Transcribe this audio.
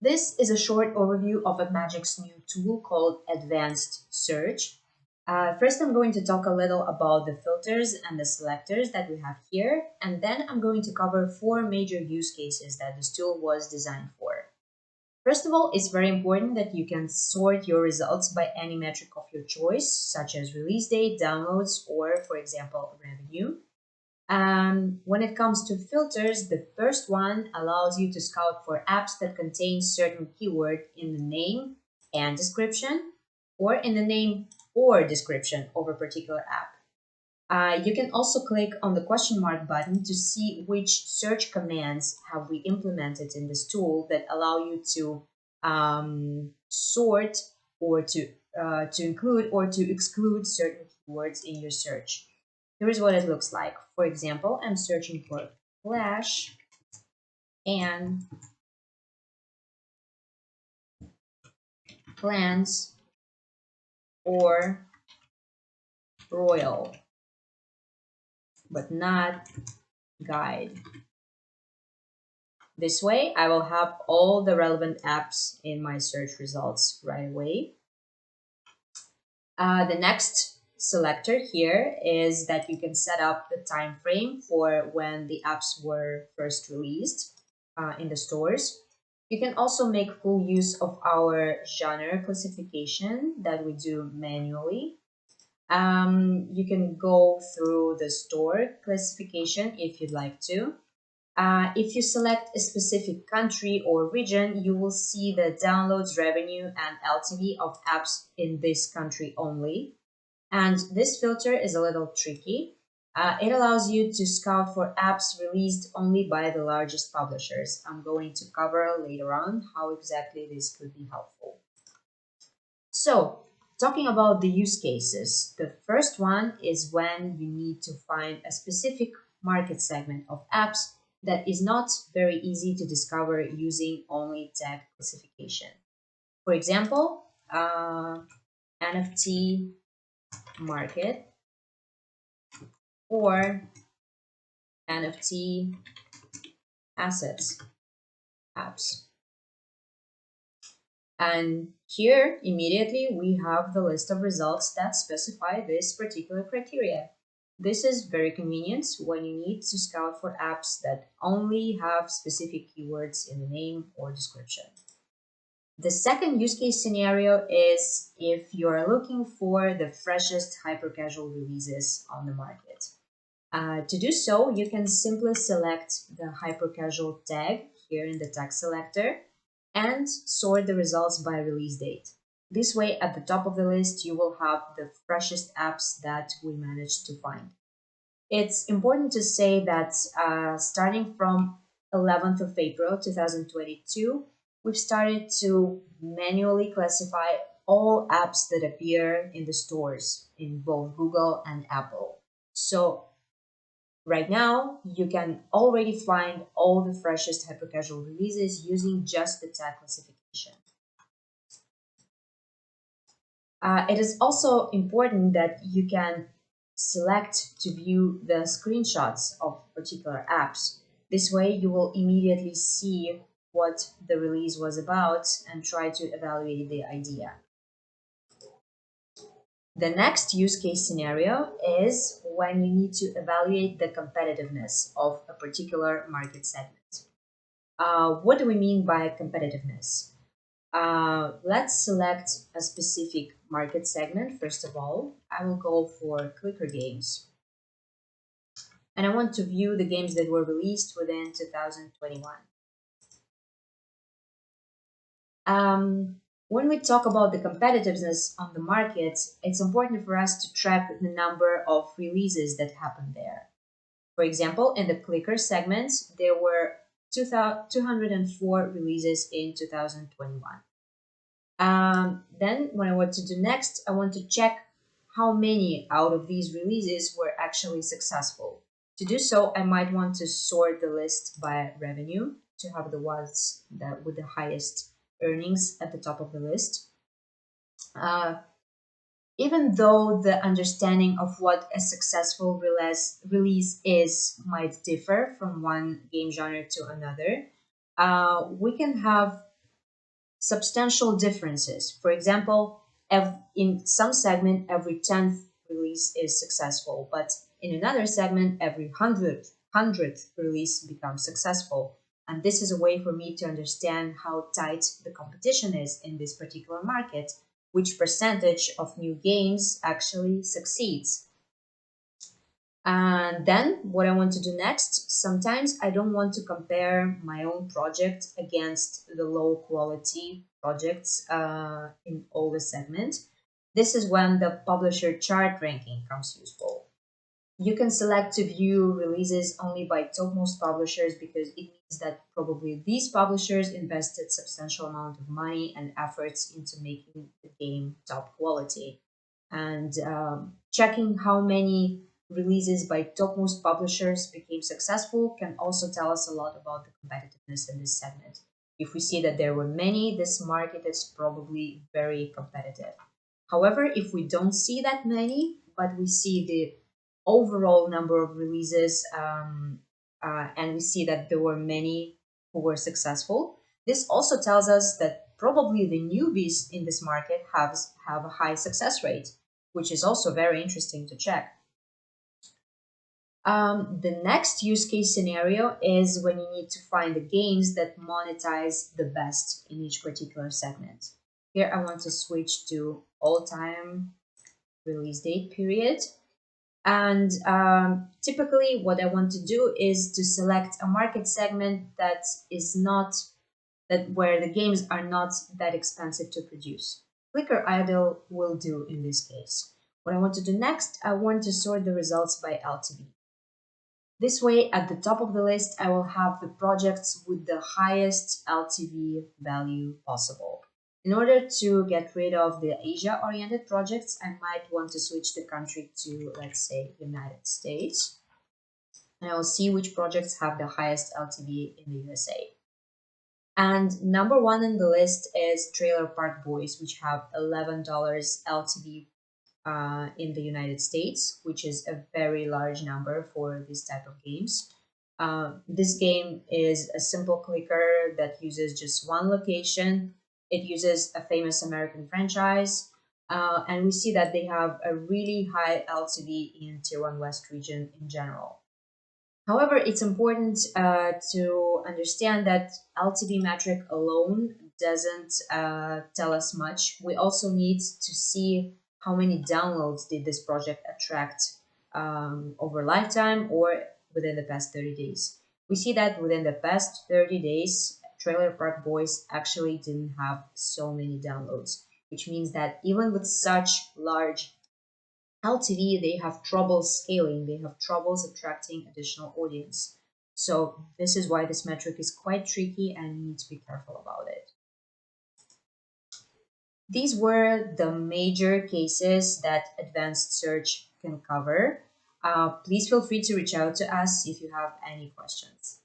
This is a short overview of AppMagic's new tool called Advanced Search. First, I'm going to talk a little about the filters and the selectors that we have here, and then I'm going to cover 4 major use cases that this tool was designed for. First of all, it's very important that you can sort your results by any metric of your choice, such as release date, downloads, or, for example, revenue. When it comes to filters, the first one allows you to scout for apps that contain certain keyword in the name and description, or in the name or description of a particular app. You can also click on the question mark button to see which search commands have we implemented in this tool that allow you to sort or to include or to exclude certain keywords in your search. Here is what it looks like. For example, I'm searching for Flash and plans or royal, but not guide. This way, I will have all the relevant apps in my search results right away. The next selector here is that you can set up the time frame for when the apps were first released in the stores. You can also make full use of our genre classification that we do manually. You can go through the store classification if you'd like to. If you select a specific country or region, you will see the downloads, revenue, and LTV of apps in this country only. And this filter is a little tricky. It allows you to scout for apps released only by the largest publishers. I'm going to cover later on how exactly this could be helpful. So, talking about the use cases, the first one is when you need to find a specific market segment of apps that is not very easy to discover using only tag classification. For example, NFT market or NFT assets apps. And here immediately we have the list of results that specify this particular criteria. This is very convenient when you need to scout for apps that only have specific keywords in the name or description. The second use case scenario is if you are looking for the freshest hyper-casual releases on the market. To do so, you can simply select the hyper-casual tag here in the tag selector and sort the results by release date. This way, at the top of the list, you will have the freshest apps that we managed to find. It's important to say that starting from 11th of April 2022, we've started to manually classify all apps that appear in the stores in both Google and Apple. So right now, you can already find all the freshest hyper-casual releases using just the tag classification. It is also important that you can select to view the screenshots of particular apps. This way, you will immediately see what the release was about and try to evaluate the idea. The next use case scenario is when you need to evaluate the competitiveness of a particular market segment. What do we mean by competitiveness? Let's select a specific market segment. First of all, I will go for clicker games. And I want to view the games that were released within 2021. When we talk about the competitiveness on the market, it's important for us to track the number of releases that happened there. For example, in the clicker segment, there were 204 releases in 2021. Then what I want to do next, I want to check how many out of these releases were actually successful. To do so, I might want to sort the list by revenue to have the ones that with the highest earnings at the top of the list. Even though the understanding of what a successful release is might differ from one game genre to another, we can have substantial differences. For example, in some segment, every 10th release is successful, but in another segment, every 100th release becomes successful. And this is a way for me to understand how tight the competition is in this particular market, which percentage of new games actually succeeds. And then what I want to do next, sometimes I don't want to compare my own project against the low quality projects in all the segments. This is when the publisher chart ranking comes useful. You can select to view releases only by topmost publishers because it means that probably these publishers invested substantial amount of money and efforts into making the game top quality. And checking how many releases by topmost publishers became successful can also tell us a lot about the competitiveness in this segment. If we see that there were many, this market is probably very competitive. However, if we don't see that many, but we see the overall number of releases and we see that there were many who were successful, this also tells us that probably the newbies in this market have a high success rate, which is also very interesting to check. The next use case scenario is when you need to find the games that monetize the best in each particular segment. Here I want to switch to all-time release date period. And typically what I want to do is to select a market segment that is not that where the games are not that expensive to produce. Clicker idle will do in this case. What I want to do next, I want to sort the results by LTV. This way, at the top of the list, I will have the projects with the highest LTV value possible. In order to get rid of the Asia-oriented projects, I might want to switch the country to, let's say, United States. And I will see which projects have the highest LTV in the USA. And number one in the list is Trailer Park Boys, which have $11 LTV in the United States, which is a very large number for this type of games. This game is a simple clicker that uses just one location. It uses a famous American franchise, and we see that they have a really high LTV in Tier 1 West region in general. However, it's important to understand that LTV metric alone doesn't tell us much. We also need to see how many downloads did this project attract over lifetime or within the past 30 days. We see that within the past 30 days, Trailer Park Boys actually didn't have so many downloads, which means that even with such large LTV, they have trouble scaling, they have troubles attracting additional audience. So this is why this metric is quite tricky and you need to be careful about it. These were the major cases that advanced search can cover. Please feel free to reach out to us if you have any questions.